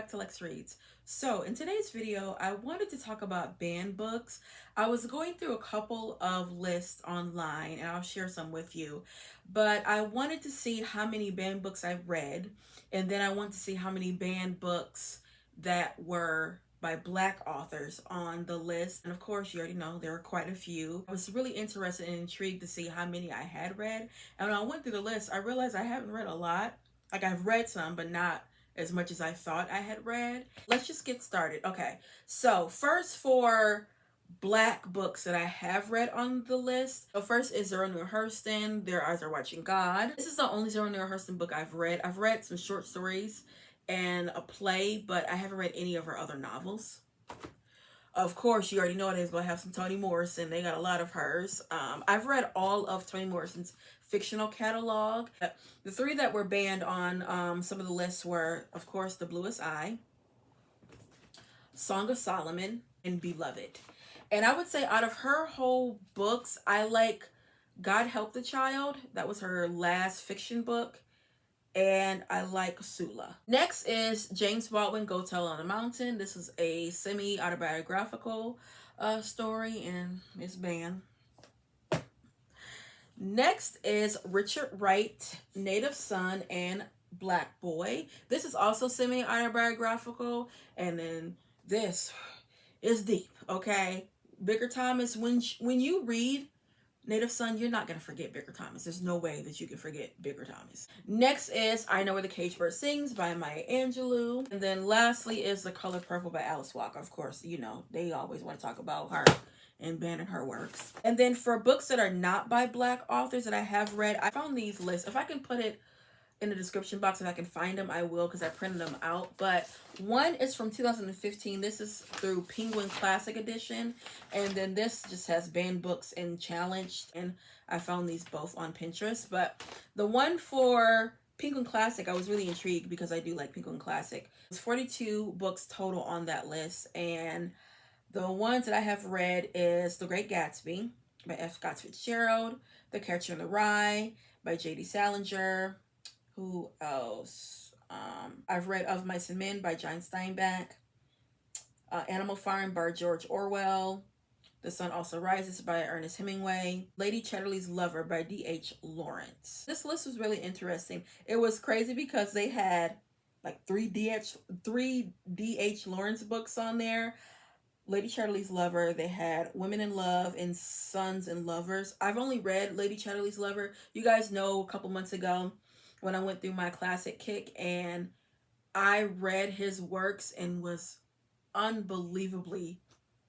back to Lex Reads. So in today's video, I wanted to talk about banned books. I was going through a couple of lists online and I'll share some with you, but I wanted to see how many banned books I've read, and then I want to see how many banned books that were by Black authors on the list. And of course, you already know there are quite a few. I was really interested and intrigued to see how many I had read. And when I went through the list, I realized I haven't read a lot. Like, I've read some, but not as much as I thought I had read. Let's just get started. Okay, so first for Black books that I have read on the list. So first is Zora Neale Hurston, Their Eyes Are Watching God. This is the only Zora Neale Hurston book I've read. I've read some short stories and a play, but I haven't read any of her other novels. Of course, you already know they're going to have some Toni Morrison. They got a lot of hers. I've read all of Toni Morrison's fictional catalog. The three that were banned on some of the lists were, of course, The Bluest Eye, Song of Solomon, and Beloved. And I would say out of her whole books, I like God Help the Child. That was her last fiction book. And I like Sula. Next is James Baldwin, Go Tell on a Mountain. This is a semi-autobiographical story, and it's banned. Next is Richard Wright, Native Son and Black Boy. This is also semi-autobiographical, and then this is deep, okay? Bigger Thomas, when you read Native Son, you're not going to forget Bigger Thomas. There's no way that you can forget Bigger Thomas. Next is I Know Where the Caged Bird Sings by Maya Angelou. And then lastly is The Color Purple by Alice Walker. Of course, you know, they always want to talk about her and banning her works. And then for books that are not by Black authors that I have read, I found these lists. If I can put it in the description box, if I can find them, I will, because I printed them out. But one is from 2015. This is through Penguin Classic Edition, and then this just has banned books and challenged, and I found these both on Pinterest. But the one for Penguin Classic, I was really intrigued because I do like Penguin Classic. There's 42 books total on that list, and the ones that I have read is The Great Gatsby by F. Scott Fitzgerald, The Catcher in the Rye by J.D. Salinger. Who else? I've read Of Mice and Men by John Steinbeck, Animal Farm by George Orwell, The Sun Also Rises by Ernest Hemingway, Lady Chatterley's Lover by D.H. Lawrence. This list was really interesting. It was crazy because they had like three D.H. Lawrence books on there. Lady Chatterley's Lover, they had Women in Love and Sons and Lovers. I've only read Lady Chatterley's Lover. You guys know a couple months ago when I went through my classic kick and I read his works and was unbelievably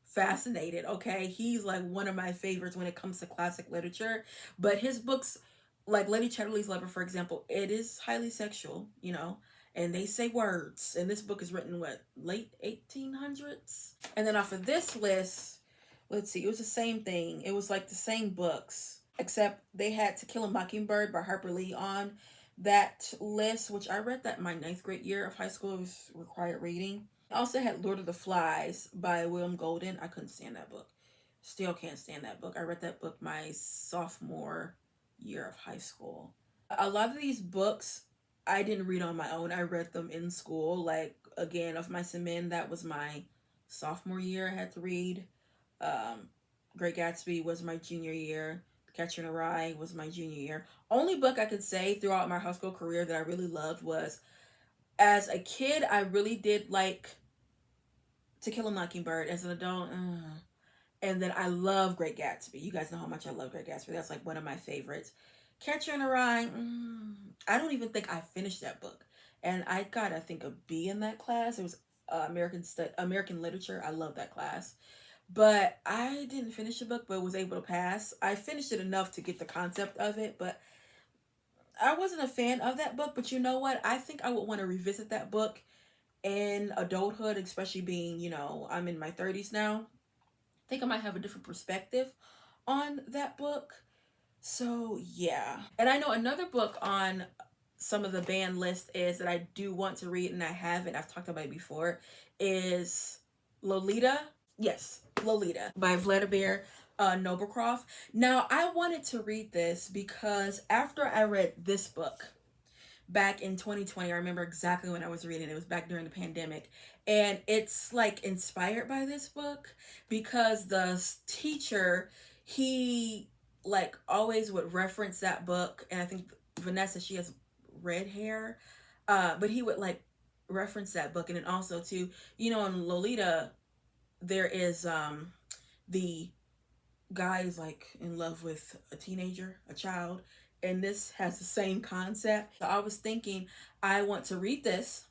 fascinated, okay? He's like one of my favorites when it comes to classic literature. But his books, like Lady Chatterley's Lover, for example, it is highly sexual, you know, and they say words. And this book is written, what, late 1800s? And then off of this list, let's see, it was the same thing. It was like the same books, except they had To Kill a Mockingbird by Harper Lee on that list, which I read that in my 9th grade year of high school. It was required reading. I also had Lord of the Flies by William Golden. I couldn't stand that book. Still can't stand that book. I read that book my sophomore year of high school. A lot of these books I didn't read on my own. I read them in school. Like, again, Of Mice and Men, that was my sophomore year I had to read. Great Gatsby was my junior year. Catcher in the Rye was my junior year. Only book I could say throughout my high school career that I really loved was, as a kid, I really did like To Kill a Mockingbird. As an adult, and then I love Great Gatsby. You guys know how much I love Great Gatsby. That's like one of my favorites. Catcher in the Rye, I don't even think I finished that book. And I got, I think, a B in that class. It was American Literature. I love that class. But I didn't finish the book, but was able to pass. I finished it enough to get the concept of it, but I wasn't a fan of that book. But you know what? I think I would want to revisit that book in adulthood, especially being, you know, I'm in my 30s now. I think I might have a different perspective on that book. So, yeah. And I know another book on some of the banned list is that I do want to read, and I haven't. I've talked about it before, is Lolita. Yes, Lolita by Vladimir Nabokov. Now, I wanted to read this because after I read this book, back in 2020. I remember exactly when I was reading it. It was back during the pandemic. And it's like inspired by this book because the teacher, he like always would reference that book. And I think Vanessa, she has red hair. But he would like reference that book. And then also too, in Lolita, there is the guy is like in love with a teenager, a child, and this has the same concept. So I was thinking I want to read this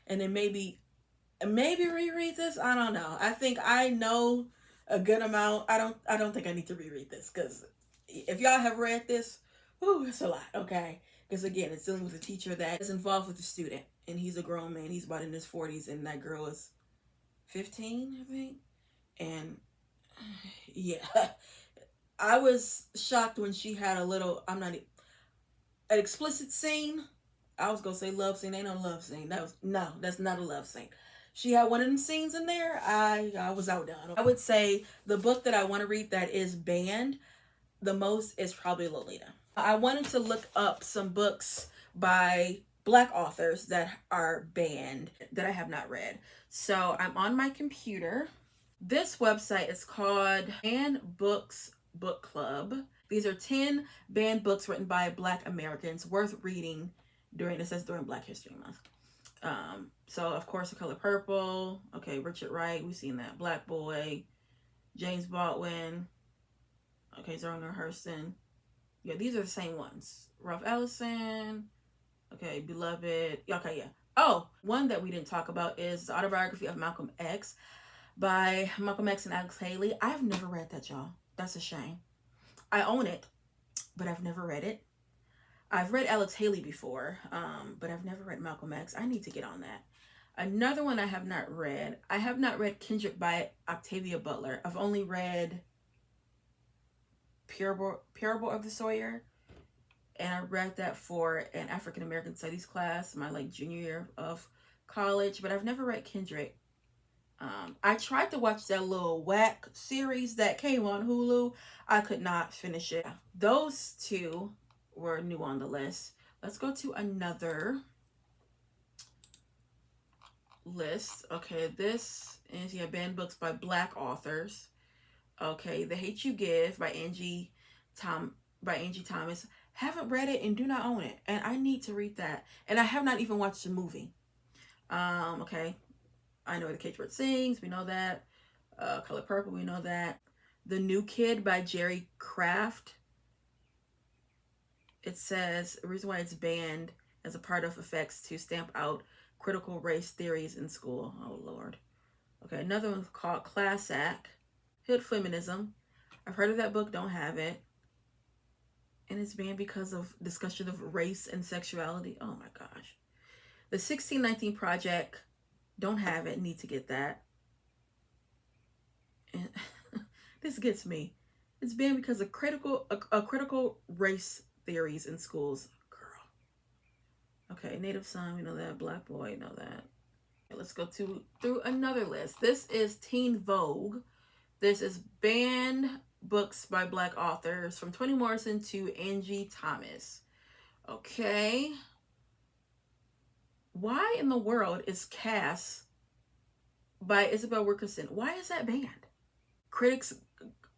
and then maybe reread this. I don't know. I think I know a good amount. I don't think I need to reread this because if y'all have read this, whoo, it's a lot, okay? Because again, it's dealing with a teacher that is involved with a student, and he's a grown man. He's about in his 40s, and that girl is 15, I think. And yeah, I was shocked when she had a little, an explicit scene. I was gonna say love scene. Ain't no love scene. That's not a love scene. She had one of them scenes in there. I was outdone. I would say the book that I want to read that is banned the most is probably Lolita. I wanted to look up some books by Black authors that are banned that I have not read. So I'm on my computer. This website is called Banned Books Book Club. These are 10 banned books written by Black Americans worth reading during Black History Month. So of course, The Color Purple. Okay, Richard Wright, we've seen that. Black Boy, James Baldwin. Okay, Zora Neale Hurston. Yeah, these are the same ones. Ralph Ellison. Okay, Beloved. Okay, yeah. Oh, one that we didn't talk about is the autobiography of Malcolm X by Malcolm X and Alex Haley. I've never read that, y'all. That's a shame. I own it, but I've never read it. I've read Alex Haley before, but I've never read Malcolm X. I need to get on that. Another one I have not read. I have not read Kendrick by Octavia Butler. I've only read Parable of the Sawyer, and I read that for an African American Studies class, my like junior year of college. But I've never read Kendrick. I tried to watch that little whack series that came on Hulu. I could not finish it. Those two were new on the list. Let's go to another list. Okay, this is banned books by Black authors. Okay, The Hate You Give by Angie Thomas. Haven't read it and do not own it, and I need to read that. And I have not even watched the movie. Okay, I Know the Cage Bird Sings. We know that. Color Purple. We know that. The New Kid by Jerry Craft. It says the reason why it's banned as a part of effects to stamp out critical race theories in school. Oh Lord. Okay, another one's called Class Act. Hood Feminism. I've heard of that book, don't have it. And it's banned because of discussion of race and sexuality. Oh my gosh. The 1619 Project, don't have it, need to get that. And this gets me. It's banned because of critical race theories in schools. Girl. Okay, Native Son, we know that. Black Boy, we know that. Okay, let's go through another list. This is Teen Vogue. This is banned books by Black authors from Toni Morrison to Angie Thomas. Okay. Why in the world is Cass by Isabel Wilkerson? Why is that banned? Critics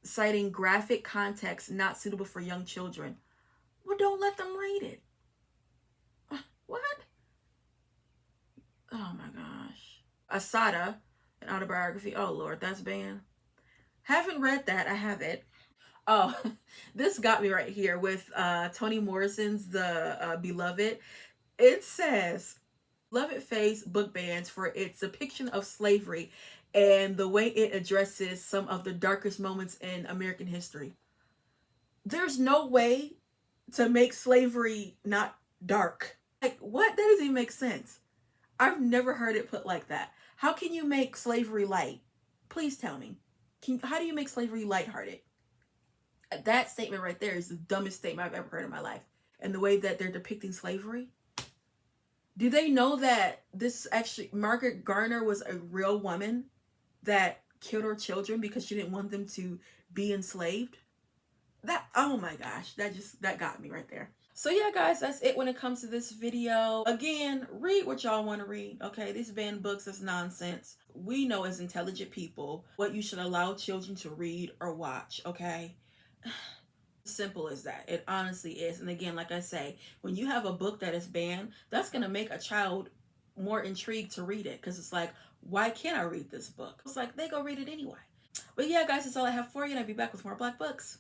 citing graphic context not suitable for young children. Well, don't let them read it. What? Oh my gosh. Asada, an autobiography. Oh Lord, that's banned. Haven't read that. I have it. Oh, this got me right here with Toni Morrison's The Beloved. It says, Beloved face book bans for its depiction of slavery and the way it addresses some of the darkest moments in American history. There's no way to make slavery not dark. Like, what? That doesn't even make sense. I've never heard it put like that. How can you make slavery light? Please tell me. How do you make slavery lighthearted? That statement right there is the dumbest statement I've ever heard in my life. And the way that they're depicting slavery. Do they know that this actually, Margaret Garner was a real woman that killed her children because she didn't want them to be enslaved? Oh my gosh, that got me right there. So yeah, guys, that's it when it comes to this video. Again, read what y'all want to read, okay? These banned books is nonsense. We know as intelligent people what you should allow children to read or watch, okay? Simple as that. It honestly is. And again, like I say, when you have a book that is banned, that's going to make a child more intrigued to read it, because it's like, why can't I read this book? It's like, they go read it anyway. But yeah, guys, that's all I have for you, and I'll be back with more black books.